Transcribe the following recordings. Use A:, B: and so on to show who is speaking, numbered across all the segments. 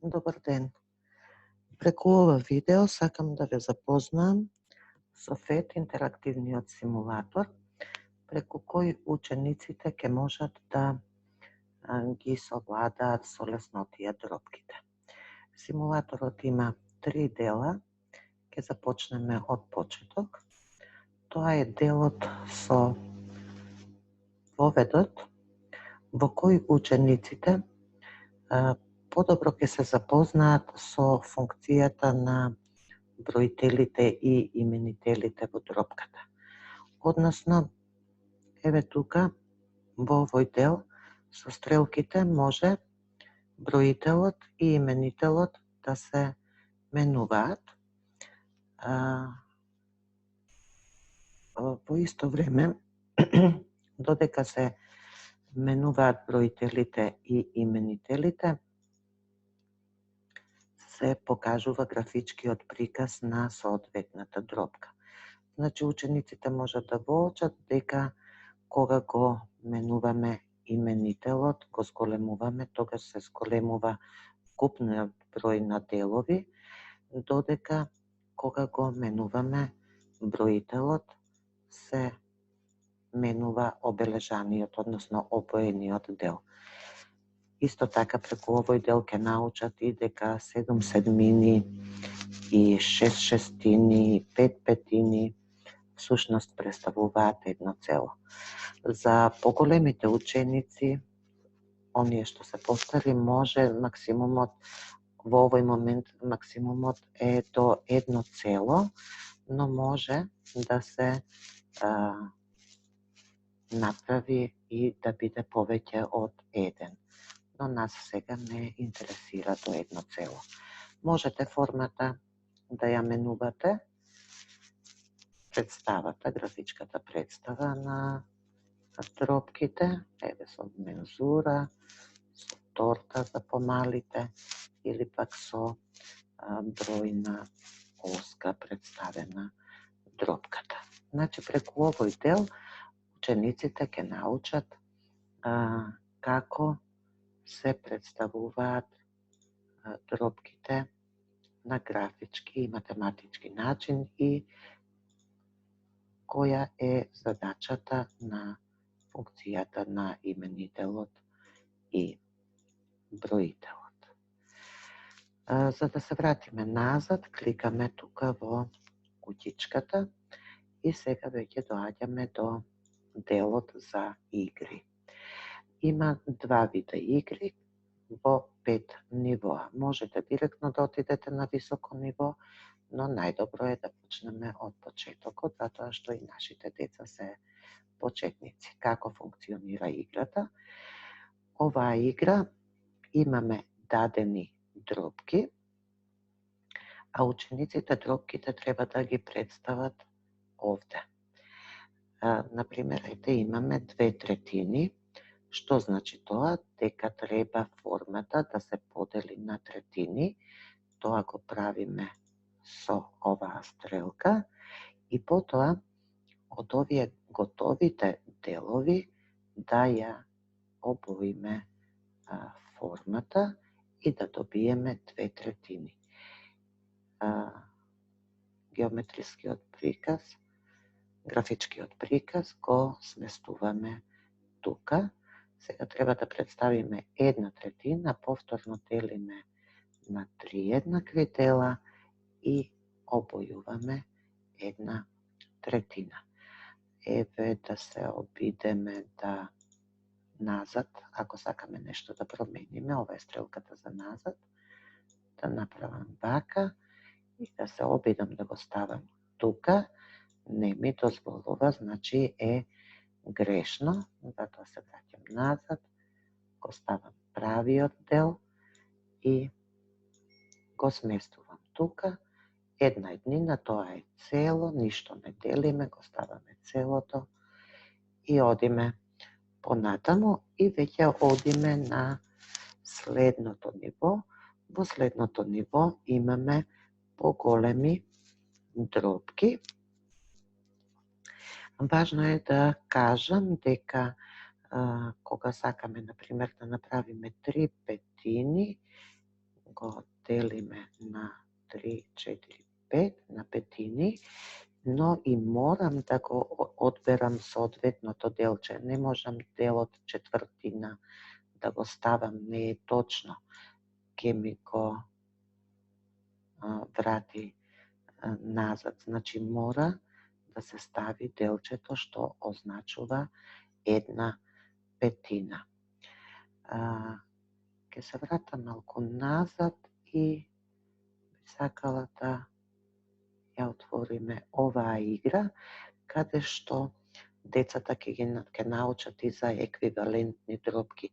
A: Добар ден. Преку ова видео сакам да ве запознаам со ФЕТ интерактивниот симулатор, преку кој учениците ќе можат да ги совладаат со леснотија дропките. Симулаторот има 3 дела, ќе започнеме од почеток. Тоа е делот со поведот, во кој учениците подобро ќе се запознаат со функцијата на броителите и именителите во дропката. Односно, еве тука, во овој дел, со стрелките може броителот и именителот да се менуваат. Во исто време, додека се менуваат броителите и именителите, се покажува графичкиот приказ на соодветната дропка. Значи, учениците можат да воочат дека кога го менуваме именителот, го зголемуваме, тогаш се зголемува купниот број на делови, додека кога го менуваме броителот, се менува обележаниот, односно обоениот дел. Исто така, преку овој дел ќе научат и дека 7 седмини и 6 шестини и 5 петини всушност представуваат едно цело. За поголемите ученици, оние што се постари, може максимумот, во овој момент максимумот е до едно цело, но може да се направи и да биде повеќе од еден. Но нас сега не интересира до едно цело. Можете формата да ја менувате, представата, графичката представа на дропките, еве со мензура, со торта за помалите, или пак со бројна оска представена дропката. Значи, преку овој дел, учениците ќе научат како се представуваат дропките на графички и математички начин и која е задачата на функцијата на именителот и броителот. За да се вратиме назад, кликаме тука во кутичката и сега веќе доаѓаме до делот за игри. Има 2 вида игри во 5 нивоа. Можете директно да отидете на високо ниво, но најдобро е да почнеме од почетокот, затоа што и нашите деца се почетници. Како функционира играта? Оваа игра имаме дадени дропки, а учениците дропките треба да ги представат овде. Например, ете имаме 2/3. Што значи тоа? Дека треба формата да се подели на третини. Тоа го правиме со оваа стрелка и потоа од овие готовите делови да ја обоиме формата и да добиеме 2/3. Геометрискиот приказ, графичкиот приказ го сместуваме тука. Сега треба да представиме 1/3, повторно делиме на 3 еднакви дела и обојуваме 1/3. Еве да се обидеме да назад, ако сакаме нешто да промениме, ова е стрелката за назад, да направам вака и да се обидам да го ставам тука, не ми дозволува, значи е грешно, затоа се враќам назад, го ставам правиот дел и го сместувам тука. Една еднина, тоа е цело, ништо не делиме, го ставаме целото и одиме понатаму и веќе одиме на следното ниво. Во следното ниво имаме поголеми дропки. Важно е да кажам дека кога сакаме, например, да направиме 3 петини, го делиме на 3, 4, 5, на петини, но и морам да го одберам соодветното делче. Не можам делот четвртина да го ставам, не е точно. Ке ми го врати назад. Значи мора да се стави делчето што означува 1/5. Ке се вратам малку назад и сакала да ја отвориме оваа игра, каде што децата ќе научат и за еквивалентни дробки.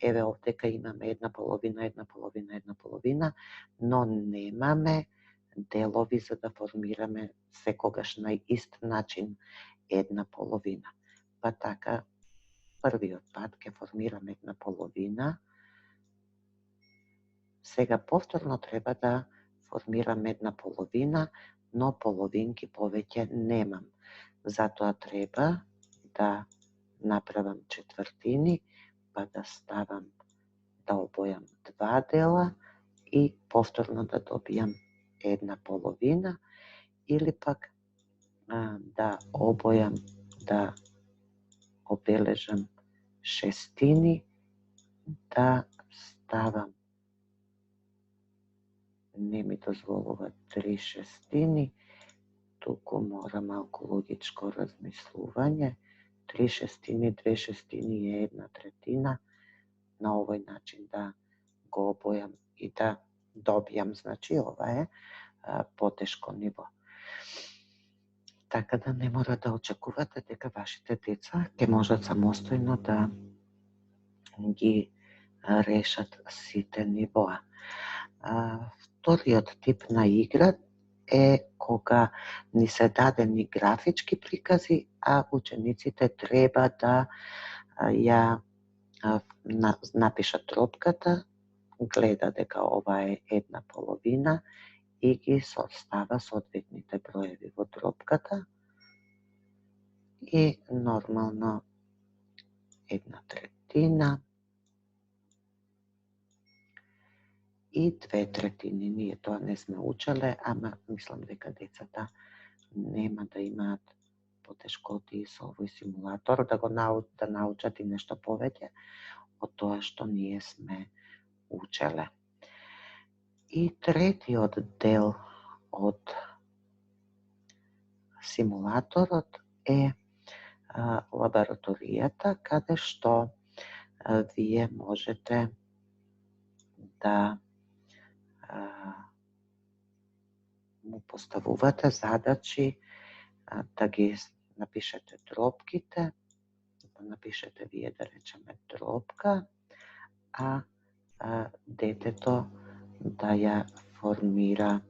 A: Еве овдека имаме 1/2, 1/2, 1/2, но немаме делови за да формираме секогаш на ист начин 1/2. Па така, првиот пат ќе формираме 1/2. Сега повторно треба да формирам 1/2, но половинки повеќе немам. Затоа треба да направам четвртини, па да ставам, да обојам 2 дела и повторно да добијам 1/2, или пак да обојам, да обележам шестини, да ставам, не ми дозволува 3 шестини, туку мора малку логичко размислување. 3 шестини, 2 шестини е 1/3. На овој начин да го обојам и да добијам, значи ова е потешко ниво. Така да не мора да очекувате дека вашите деца ќе можат самостојно да ги решат сите нивоа. Вториот тип на игра е кога ни се дадени графички прикази, а учениците треба да ја напишат тропката, гледа дека ова е 1/2 и ги состава соодветните броеви во тропката и нормално 1/3 и 2/3. Ние тоа не сме учеле, ама мислам дека децата нема да имаат потешкоти со овој симулатор, да научат и нешто повеќе од тоа што ние сме учеле. И третиот дел од симулаторот е лабораторијата, каде што вие можете да му поставувате задачи, да ги напишете тропките, да напишете вие, да речеме, тропка, а детето да ја формира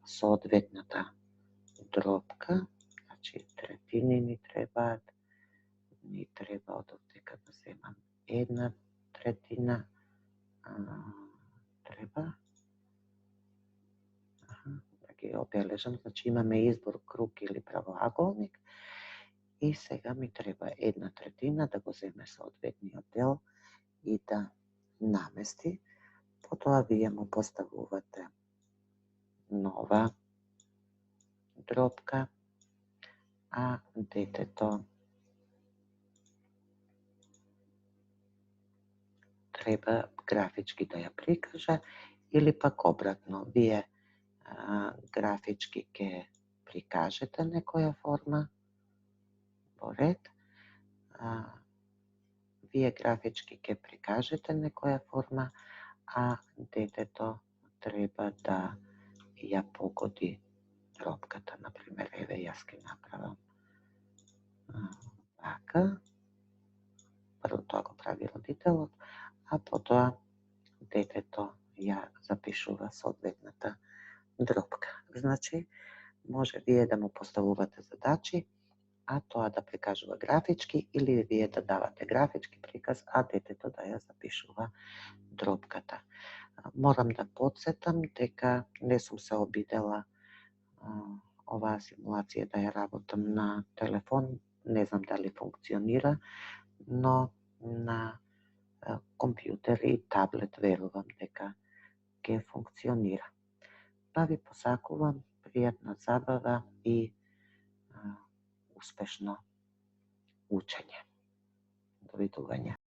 A: соодветната тропка. Значи, третини ни требаат, ни треба од овдека да земам 1/3, треба да ги обележам, значи имаме избор круг или правоаголник и сега ми треба 1/3 да го земе соодветниот дел и да намести. Потоа вие му поставувате нова дробка, а детето треба графички да ја прикаже или пак обратно. Вие графички ќе прикажете некоја форма во ред, вие графички ќе прикажете некоја форма, а детето треба да ја погоди тропката. Например, еве јас ќе направам така. Прво тоа го прави родителот, а потоа детето ја запишува соодветната дробка. Значи, може вие да му поставувате задачи, а тоа да прикажува графички, или вие да давате графички приказ, а детето да ја запишува дробката. Морам да потсетам дека не сум се обидела оваа симулација да ја работам на телефон, не знам дали функционира, но на компјутер и таблет верувам дека mozak funkcionira. Pa vi posakúvam prijatna zabava i uspešno učenje. Doviduvanja.